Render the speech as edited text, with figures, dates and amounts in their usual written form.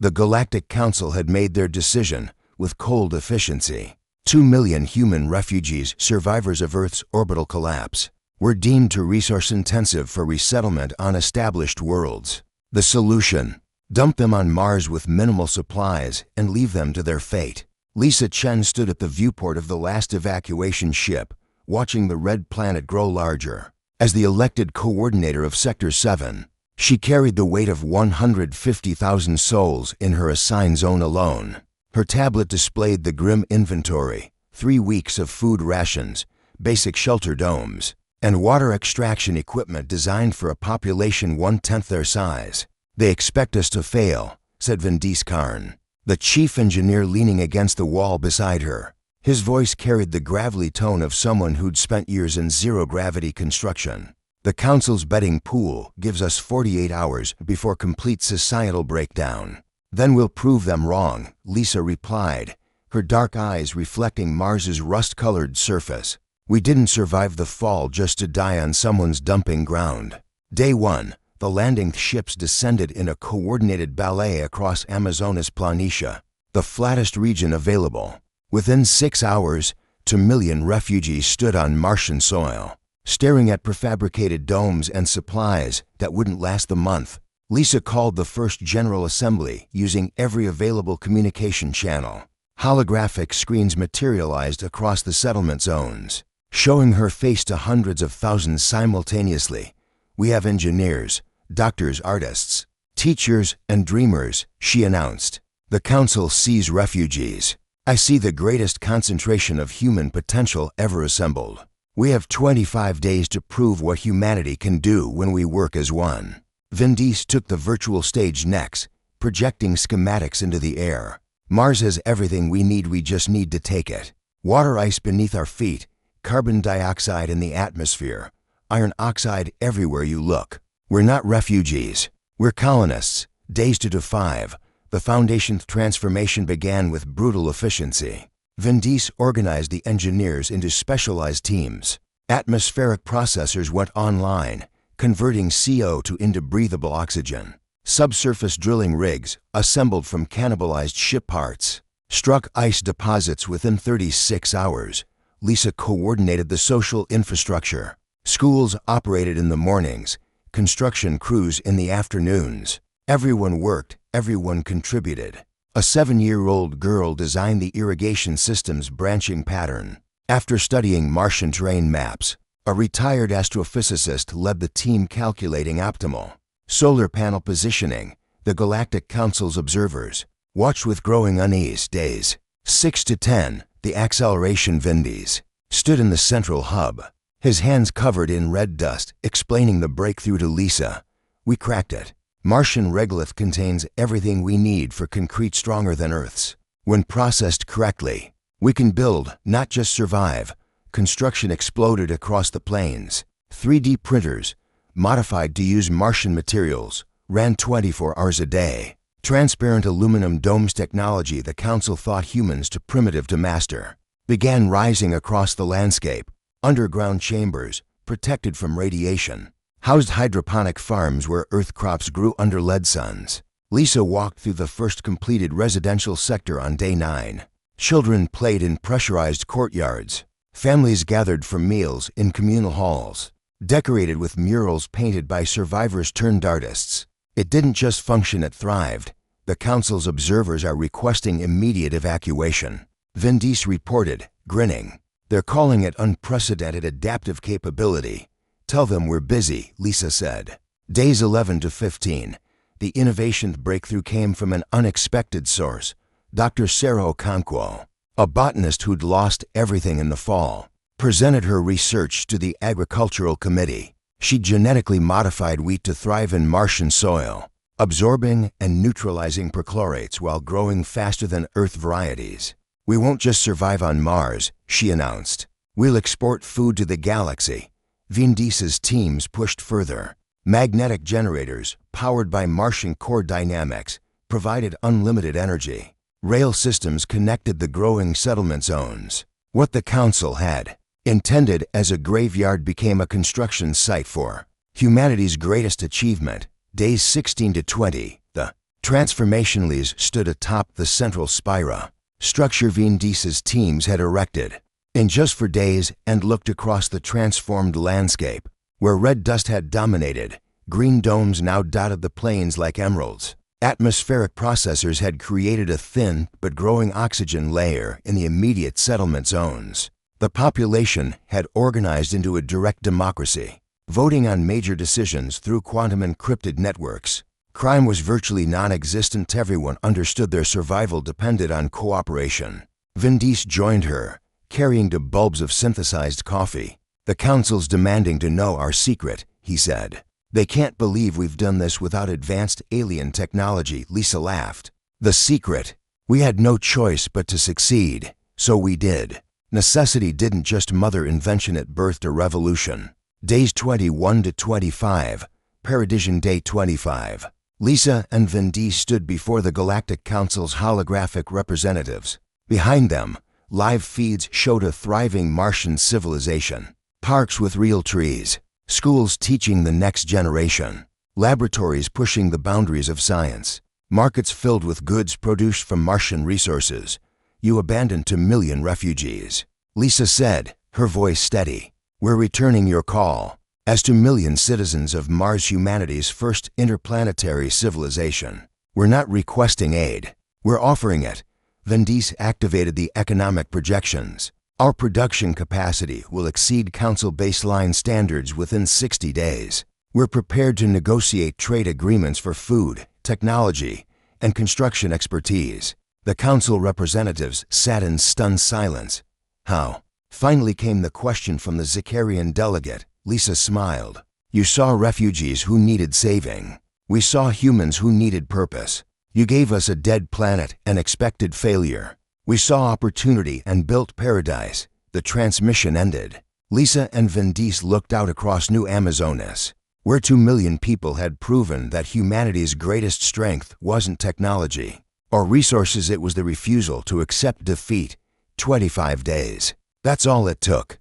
The Galactic Council had made their decision with cold efficiency. 2 million human refugees, survivors of Earth's orbital collapse, were deemed too resource-intensive for resettlement on established worlds. The solution: dump them on Mars with minimal supplies and leave them to their fate. Lisa Chen stood at the viewport of the last evacuation ship, watching the red planet grow larger. As the elected coordinator of Sector 7, she carried the weight of 150,000 souls in her assigned zone alone. Her tablet displayed the grim inventory: 3 weeks of food rations, basic shelter domes, and water extraction equipment designed for a population 1/10 their size. "They expect us to fail," said Vindis Karn, the chief engineer leaning against the wall beside her. His voice carried the gravelly tone of someone who'd spent years in zero-gravity construction. "The Council's betting pool gives us 48 hours before complete societal breakdown. Then we'll prove them wrong," Lisa replied, her dark eyes reflecting Mars's rust-colored surface. "We didn't survive the fall just to die on someone's dumping ground." Day 1, the landing ships descended in a coordinated ballet across Amazonas Planitia, the flattest region available. Within 6 hours, 2 million refugees stood on Martian soil, staring at prefabricated domes and supplies that wouldn't last the month. Lisa called the first General Assembly using every available communication channel. Holographic screens materialized across the settlement zones, showing her face to hundreds of thousands simultaneously. "We have engineers, doctors, artists, teachers, and dreamers," she announced. "The Council sees refugees. I see the greatest concentration of human potential ever assembled. We have 25 days to prove what humanity can do when we work as one." Vindis took the virtual stage next, projecting schematics into the air. "Mars has everything we need, we just need to take it. Water ice beneath our feet, carbon dioxide in the atmosphere, iron oxide everywhere you look. We're not refugees. We're colonists." Days 2 to 5, the Foundation's transformation began with brutal efficiency. Vindis organized the engineers into specialized teams. Atmospheric processors went online, converting CO2 into breathable oxygen. Subsurface drilling rigs, assembled from cannibalized ship parts, struck ice deposits within 36 hours. Lisa coordinated the social infrastructure. Schools operated in the mornings, construction crews in the afternoons. Everyone worked, everyone contributed. A 7-year-old girl designed the irrigation system's branching pattern. After studying Martian terrain maps, a retired astrophysicist led the team calculating optimal solar panel positioning. The Galactic Council's observers watched with growing unease. Days 6 to 10, the acceleration Vindis stood in the central hub, his hands covered in red dust, explaining the breakthrough to Lisa. "We cracked it. Martian regolith contains everything we need for concrete stronger than Earth's. When processed correctly, we can build, not just survive." Construction exploded across the plains. 3D printers, modified to use Martian materials, ran 24 hours a day. Transparent aluminum domes technology the Council thought humans too primitive to master began rising across the landscape. Underground chambers, protected from radiation, housed hydroponic farms where Earth crops grew under lead suns. Lisa walked through the first completed residential sector on day 9. Children played in pressurized courtyards. Families gathered for meals in communal halls, decorated with murals painted by survivors turned artists. It didn't just function, it thrived. "The Council's observers are requesting immediate evacuation," Vindis reported, grinning. "They're calling it unprecedented adaptive capability. Tell them we're busy," Lisa said. Days 11 to 15, the innovation breakthrough came from an unexpected source. Dr. Sarah Okonkwo, a botanist who'd lost everything in the fall, presented her research to the Agricultural Committee. She genetically modified wheat to thrive in Martian soil, absorbing and neutralizing perchlorates while growing faster than Earth varieties. "We won't just survive on Mars," she announced. "We'll export food to the galaxy." Vindis's teams pushed further. Magnetic generators, powered by Martian core dynamics, provided unlimited energy. Rail systems connected the growing settlement zones. What the Council had intended as a graveyard became a construction site for humanity's greatest achievement. Days 16 to 20, the Transformationalies stood atop the central spira, structure Vin Diesel's teams had erected. In just for days and looked across the transformed landscape, where red dust had dominated, green domes now dotted the plains like emeralds. Atmospheric processors had created a thin but growing oxygen layer in the immediate settlement zones. The population had organized into a direct democracy, voting on major decisions through quantum encrypted networks. Crime was virtually non-existent. Everyone understood their survival depended on cooperation. Vin Diesel joined her, carrying the bulbs of synthesized coffee. "The council's demanding to know our secret," he said. "They can't believe we've done this without advanced alien technology." Lisa laughed. "The secret? We had no choice but to succeed, so we did. Necessity didn't just mother invention, it birthed a revolution." Days 21 to 25, Paradision Day 25. Lisa and Vin Diesel stood before the Galactic Council's holographic representatives. Behind them, live feeds showed a thriving Martian civilization. Parks with real trees, schools teaching the next generation, laboratories pushing the boundaries of science, markets filled with goods produced from Martian resources. "You abandoned 2 million refugees," Lisa said, her voice steady. "We're returning your call. As 2 million citizens of Mars, humanity's first interplanetary civilization. We're not requesting aid. We're offering it." Vin Diesel activated the economic projections. "Our production capacity will exceed Council baseline standards within 60 days. We're prepared to negotiate trade agreements for food, technology, and construction expertise." The Council representatives sat in stunned silence. "How?" Finally came the question from the Zicarian delegate. Lisa smiled. "You saw refugees who needed saving. We saw humans who needed purpose. You gave us a dead planet and expected failure. We saw opportunity and built paradise." The transmission ended. Lisa and Vin Diesel looked out across New Amazonas, where 2 million people had proven that humanity's greatest strength wasn't technology or resources, it was the refusal to accept defeat. 25 days. That's all it took.